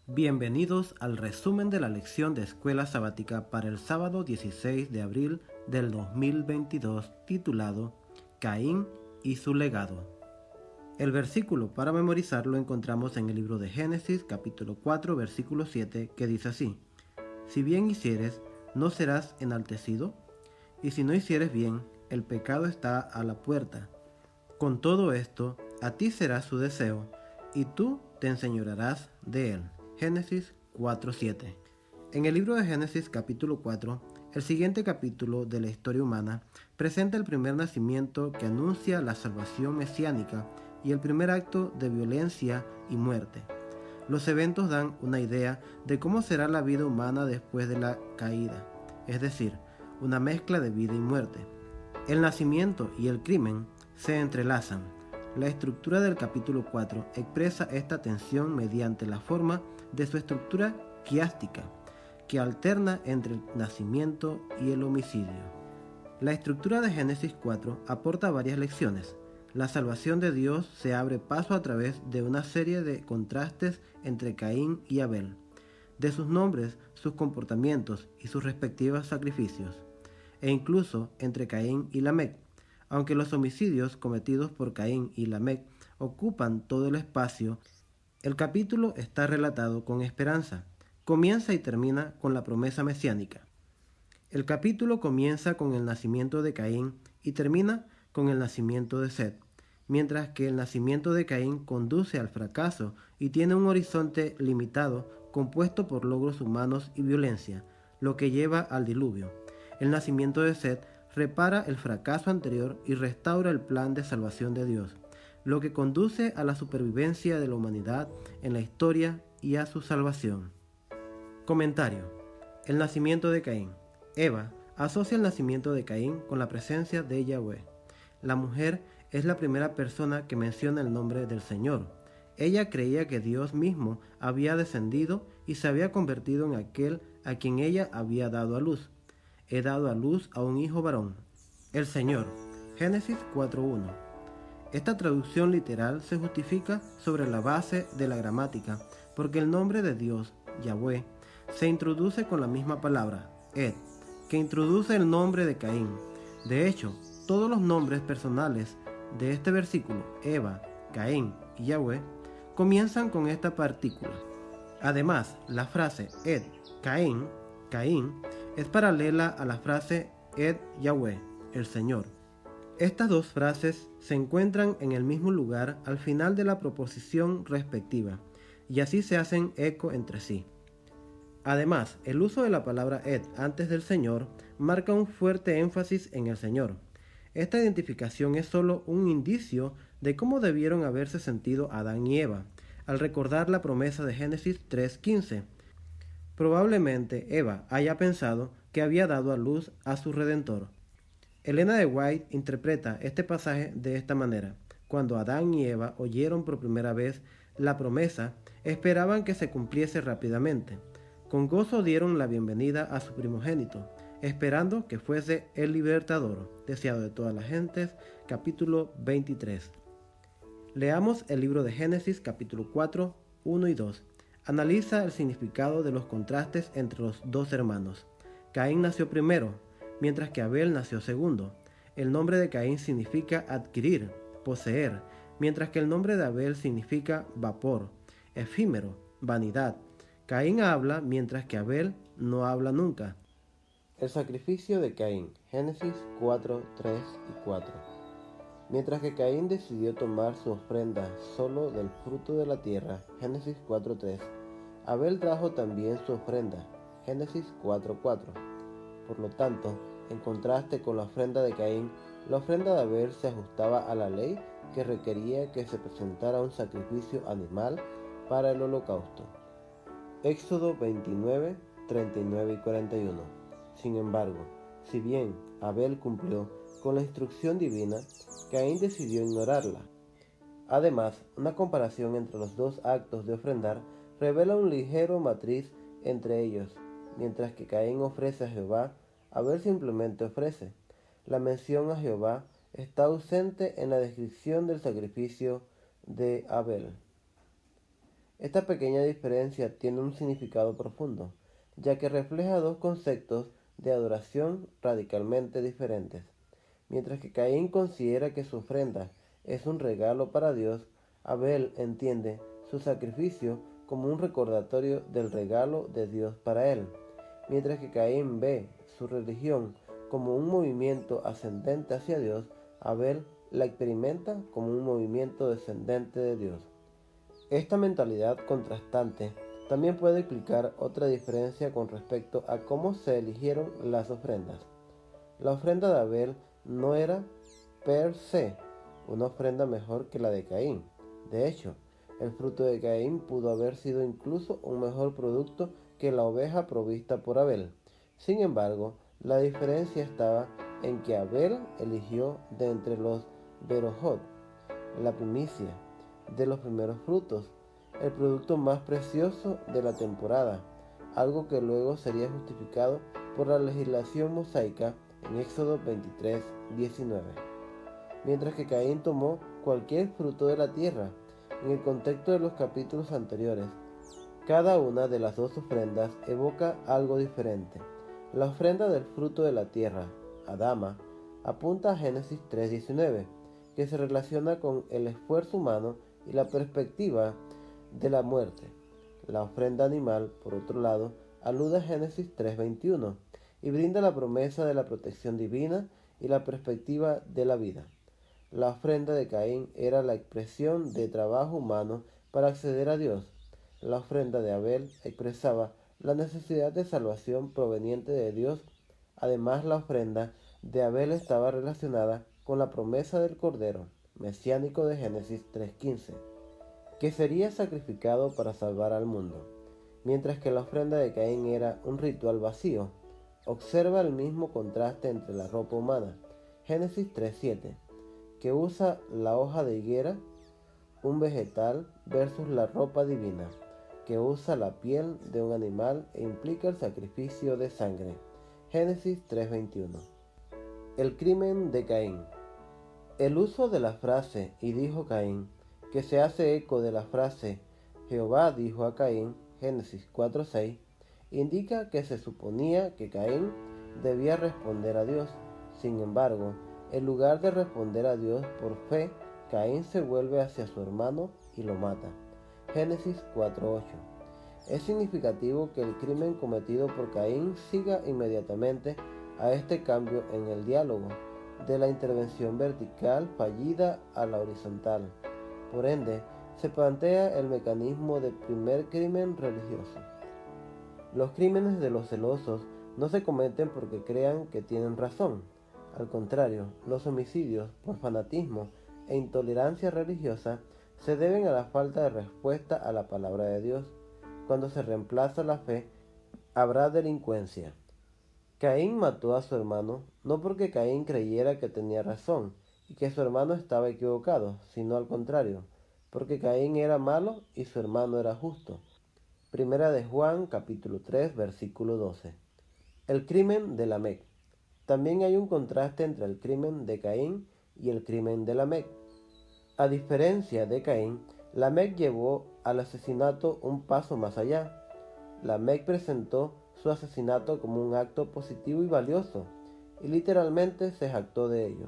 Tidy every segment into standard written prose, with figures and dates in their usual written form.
Bienvenidos al resumen de la lección de escuela sabática para el sábado 16 de abril del 2022 titulado Caín y su legado. El versículo para memorizar lo encontramos en el libro de Génesis capítulo 4 versículo 7 que dice así: Si bien hicieres, ¿no serás enaltecido? Y si no hicieres bien, el pecado está a la puerta. Con todo esto, a ti será su deseo, y tú te enseñorearás de él. Génesis 4:7. En el libro de Génesis capítulo 4, el siguiente capítulo de la historia humana presenta el primer nacimiento que anuncia la salvación mesiánica y el primer acto de violencia y muerte. Los eventos dan una idea de cómo será la vida humana después de la caída, es decir, una mezcla de vida y muerte. El nacimiento y el crimen se entrelazan. La estructura del capítulo 4 expresa esta tensión mediante la forma de su estructura quiástica, que alterna entre el nacimiento y el homicidio. La estructura de Génesis 4 aporta varias lecciones. La salvación de Dios se abre paso a través de una serie de contrastes entre Caín y Abel, de sus nombres, sus comportamientos y sus respectivos sacrificios, e incluso entre Caín y Lamec. Aunque los homicidios cometidos por Caín y Lamec ocupan todo el espacio, el capítulo está relatado con esperanza. Comienza y termina con la promesa mesiánica. El capítulo comienza con el nacimiento de Caín y termina con el nacimiento de Set, mientras que el nacimiento de Caín conduce al fracaso y tiene un horizonte limitado compuesto por logros humanos y violencia, lo que lleva al diluvio. El nacimiento de Set repara el fracaso anterior y restaura el plan de salvación de Dios, lo que conduce a la supervivencia de la humanidad en la historia y a su salvación. Comentario: el nacimiento de Caín. Eva asocia el nacimiento de Caín con la presencia de Yahweh. La mujer es la primera persona que menciona el nombre del Señor. Ella creía que Dios mismo había descendido y se había convertido en aquel a quien ella había dado a luz. He dado a luz a un hijo varón. El Señor. Génesis 4:1. Esta traducción literal se justifica sobre la base de la gramática, porque el nombre de Dios, Yahweh, se introduce con la misma palabra, Ed, que introduce el nombre de Caín. De hecho, todos los nombres personales de este versículo, Eva, Caín y Yahweh, comienzan con esta partícula. Además, la frase Ed, Caín, Caín, es paralela a la frase Ed Yahweh, el Señor. Estas dos frases se encuentran en el mismo lugar al final de la proposición respectiva, y así se hacen eco entre sí. Además, el uso de la palabra Ed antes del Señor marca un fuerte énfasis en el Señor. Esta identificación es solo un indicio de cómo debieron haberse sentido Adán y Eva al recordar la promesa de Génesis 3:15. Probablemente Eva haya pensado que había dado a luz a su Redentor. Elena de White interpreta este pasaje de esta manera: cuando Adán y Eva oyeron por primera vez la promesa, esperaban que se cumpliese rápidamente. Con gozo dieron la bienvenida a su primogénito, esperando que fuese el libertador, deseado de todas las gentes. Capítulo 23. Leamos el libro de Génesis capítulo 4, 1 y 2. Analiza el significado de los contrastes entre los dos hermanos. Caín nació primero, mientras que Abel nació segundo. El nombre de Caín significa adquirir, poseer, mientras que el nombre de Abel significa vapor, efímero, vanidad. Caín habla mientras que Abel no habla nunca. El sacrificio de Caín, Génesis 4, 3 y 4. Mientras que Caín decidió tomar su ofrenda solo del fruto de la tierra, Génesis 4:3, Abel trajo también su ofrenda, Génesis 4:4. Por lo tanto, en contraste con la ofrenda de Caín, la ofrenda de Abel se ajustaba a la ley que requería que se presentara un sacrificio animal para el holocausto. Éxodo 29, 39 y 41. Sin embargo, si bien Abel cumplió con la instrucción divina, Caín decidió ignorarla. Además, una comparación entre los dos actos de ofrendar revela un ligero matriz entre ellos. Mientras que Caín ofrece a Jehová, Abel simplemente ofrece. La mención a Jehová está ausente en la descripción del sacrificio de Abel. Esta pequeña diferencia tiene un significado profundo, ya que refleja dos conceptos de adoración radicalmente diferentes. Mientras que Caín considera que su ofrenda es un regalo para Dios, Abel entiende su sacrificio como un recordatorio del regalo de Dios para él. Mientras que Caín ve su religión como un movimiento ascendente hacia Dios, Abel la experimenta como un movimiento descendente de Dios. Esta mentalidad contrastante también puede explicar otra diferencia con respecto a cómo se eligieron las ofrendas. La ofrenda de Abel no era per se una ofrenda mejor que la de Caín. De hecho, el fruto de Caín pudo haber sido incluso un mejor producto que la oveja provista por Abel. Sin embargo, la diferencia estaba en que Abel eligió de entre los berojot, la primicia, de los primeros frutos, el producto más precioso de la temporada, algo que luego sería justificado por la legislación mosaica en Éxodo 23:19. Mientras que Caín tomó cualquier fruto de la tierra. En el contexto de los capítulos anteriores, cada una de las dos ofrendas evoca algo diferente. La ofrenda del fruto de la tierra, Adama, apunta a Génesis 3:19, que se relaciona con el esfuerzo humano y la perspectiva de la muerte. La ofrenda animal, por otro lado, alude a Génesis 3:21 y brinda la promesa de la protección divina y la perspectiva de la vida. La ofrenda de Caín era la expresión de trabajo humano para acceder a Dios. La ofrenda de Abel expresaba la necesidad de salvación proveniente de Dios. Además, la ofrenda de Abel estaba relacionada con la promesa del Cordero mesiánico de Génesis 3:15, que sería sacrificado para salvar al mundo, mientras que la ofrenda de Caín era un ritual vacío. Observa el mismo contraste entre la ropa humana, Génesis 3:7, que usa la hoja de higuera, un vegetal, versus la ropa divina, que usa la piel de un animal e implica el sacrificio de sangre, Génesis 3:21. El crimen de Caín. El uso de la frase "y dijo Caín", que se hace eco de la frase "Jehová dijo a Caín", Génesis 4:6, indica que se suponía que Caín debía responder a Dios. Sin embargo, en lugar de responder a Dios por fe, Caín se vuelve hacia su hermano y lo mata. Génesis 4:8. Es significativo que el crimen cometido por Caín siga inmediatamente a este cambio en el diálogo, de la intervención vertical fallida a la horizontal. Por ende, se plantea el mecanismo del primer crimen religioso. Los crímenes de los celosos no se cometen porque crean que tienen razón. Al contrario, los homicidios por fanatismo e intolerancia religiosa se deben a la falta de respuesta a la palabra de Dios. Cuando se reemplaza la fe, habrá delincuencia. Caín mató a su hermano no porque Caín creyera que tenía razón y que su hermano estaba equivocado, sino al contrario, porque Caín era malo y su hermano era justo. Primera de Juan, capítulo 3, versículo 12. El crimen de Lamec. También hay un contraste entre el crimen de Caín y el crimen de Lamec. A diferencia de Caín, Lamec llevó al asesinato un paso más allá. Lamec presentó su asesinato como un acto positivo y valioso, y literalmente se jactó de ello.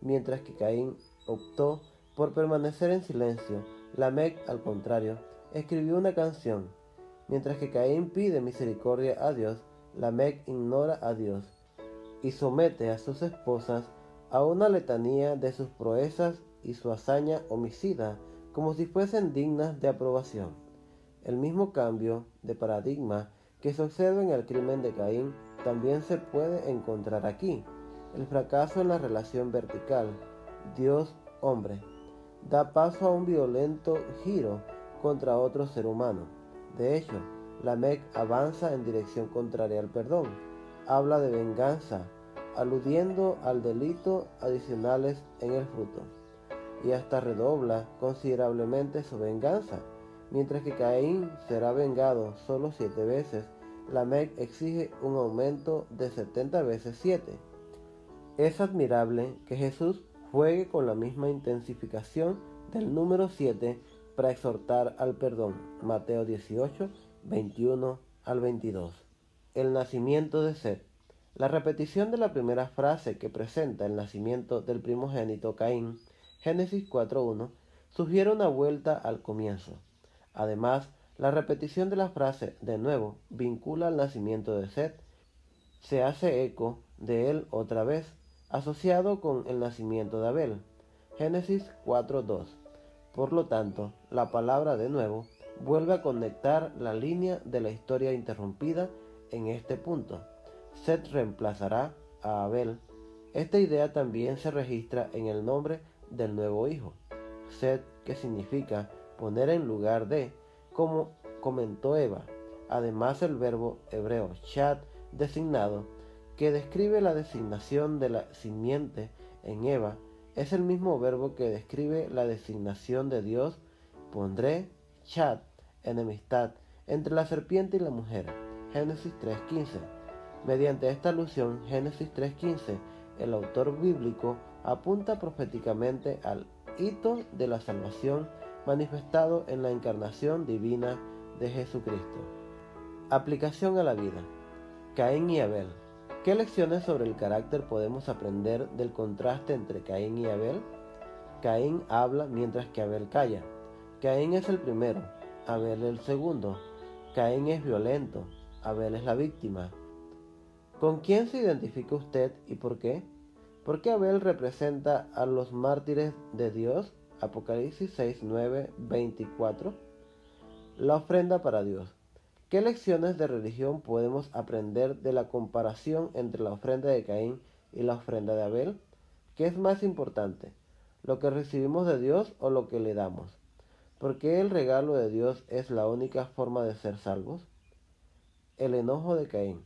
Mientras que Caín optó por permanecer en silencio, Lamec, al contrario, escribió una canción. Mientras que Caín pide misericordia a Dios, Lamec ignora a Dios y somete a sus esposas a una letanía de sus proezas y su hazaña homicida, como si fuesen dignas de aprobación. El mismo cambio de paradigma que se observa en el crimen de Caín también se puede encontrar aquí. El fracaso en la relación vertical Dios-hombre da paso a un violento giro contra otro ser humano. De hecho, Lamec avanza en dirección contraria al perdón. Habla de venganza, aludiendo al delito adicionales en el fruto, y hasta redobla considerablemente su venganza. Mientras que Caín será vengado solo 7 veces, Lamec exige un aumento de 70 veces 7. Es admirable que Jesús juegue con la misma intensificación del número 7 para exhortar al perdón. Mateo 18, 21 al 22. El nacimiento de Set. La repetición de la primera frase que presenta el nacimiento del primogénito Caín, Génesis 4.1, sugiere una vuelta al comienzo. Además, la repetición de la frase de nuevo vincula al nacimiento de Set, se hace eco de él otra vez, asociado con el nacimiento de Abel, Génesis 4.2. Por lo tanto, la palabra de nuevo vuelve a conectar la línea de la historia interrumpida en este punto. Set reemplazará a Abel. Esta idea también se registra en el nombre del nuevo hijo, Set, que significa poner en lugar de, como comentó Eva. Además, el verbo hebreo chat designado, que describe la designación de la simiente en Eva, es el mismo verbo que describe la designación de Dios. Pondré chat, enemistad, entre la serpiente y la mujer. Génesis 3.15. Mediante esta alusión, Génesis 3.15, el autor bíblico apunta proféticamente al hito de la salvación manifestado en la encarnación divina de Jesucristo. Aplicación a la vida. Caín y Abel. ¿Qué lecciones sobre el carácter podemos aprender del contraste entre Caín y Abel? Caín habla mientras que Abel calla. Caín es el primero, Abel el segundo. Caín es violento, Abel es la víctima. ¿Con quién se identifica usted y por qué? ¿Por qué Abel representa a los mártires de Dios? Apocalipsis 6, 9, 24. La ofrenda para Dios. ¿Qué lecciones de religión podemos aprender de la comparación entre la ofrenda de Caín y la ofrenda de Abel? ¿Qué es más importante, lo que recibimos de Dios o lo que le damos? ¿Por qué el regalo de Dios es la única forma de ser salvos? El enojo de Caín.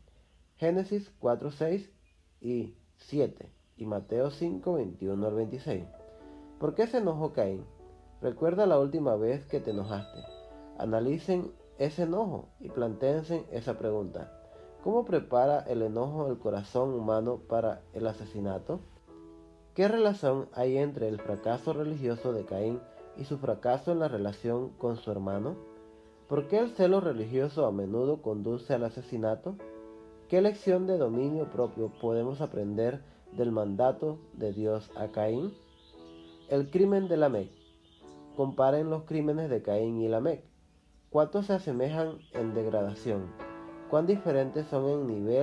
Génesis 4, 6 y 7 y Mateo 5, 21 al 26. ¿Por qué se enojó Caín? Recuerda la última vez que te enojaste. Analicen ese enojo y plantéense esa pregunta. ¿Cómo prepara el enojo el corazón humano para el asesinato? ¿Qué relación hay entre el fracaso religioso de Caín y su fracaso en la relación con su hermano? ¿Por qué el celo religioso a menudo conduce al asesinato? ¿Qué lección de dominio propio podemos aprender del mandato de Dios a Caín? El crimen de Lamec. Comparen los crímenes de Caín y Lamec. ¿Cuánto se asemejan en degradación? ¿Cuán diferentes son en nivel